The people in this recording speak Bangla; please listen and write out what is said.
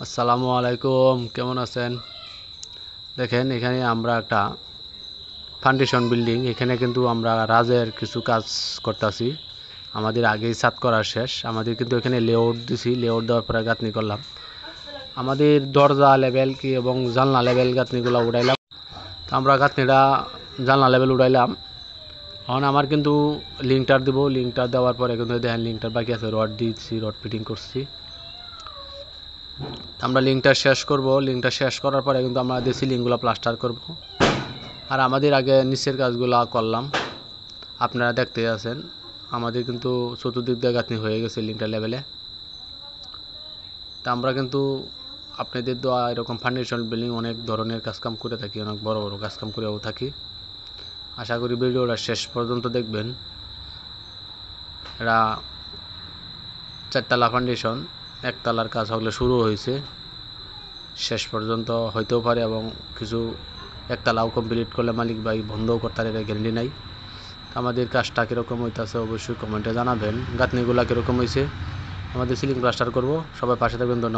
আসসালামু আলাইকুম, কেমন আছেন? দেখেন এখানে আমরা একটা ফাউন্ডেশন বিল্ডিং, এখানে কিন্তু আমরা রাজের কিছু কাজ করতেছি। আমাদের আগেই ছাদ করা শেষ। আমাদের কিন্তু এখানে লেআউট দিছি, লেআউট দেওয়ার পরে গাঁথনি করলাম। আমাদের দরজা লেভেল কি এবং জানলা লেভেল গাঁথনিগুলো উড়াইলাম। তো আমরা গাঁথনিটা জানলা লেভেল উড়াইলাম। এখন আমার কিন্তু লিঙ্কটার দিব, লিঙ্কটার দেওয়ার পরে কিন্তু দেখেন লিঙ্কটার বাকি আছে, রড দিচ্ছি, রড ফিটিং করছি। আমরা লিঙ্কটা শেষ করব, লিঙ্কটা শেষ করার পরে কিন্তু আমরা সিলিংগুলো প্লাস্টার করব। আর আমাদের আগে নিচের কাজগুলো করলাম, আপনারা দেখতে আছেন। আমাদের কিন্তু চতুর্দিক দিয়ে গাঁথনি হয়ে গেছে লিঙ্কটা লেভেলে। তা আমরা কিন্তু আপনাদের দেওয়া এরকম ফাউন্ডেশন বিল্ডিং অনেক ধরনের কাজকাম করে থাকি, অনেক বড় বড় কাজকাম করেও থাকি। আশা করি ভিডিওটা শেষ পর্যন্ত দেখবেন। এটা 4তলা ফাউন্ডেশন, একতলার কাজ হলে শুরু হয়েছে, শেষ পর্যন্ত হইতেও পারে এবং কিছু একতলাও কমপ্লিট করলে মালিক ভাই বন্ধও করতে পারে, গ্যারান্টি নাই। আমাদের কাজটা কীরকম হইতেছে অবশ্যই কমেন্টে জানাবেন। গাঁথনিগুলা কীরকম হয়েছে, আমাদের সিলিং প্লাস্টার করব। সবাই পাশে থাকবেন। ধন্যবাদ।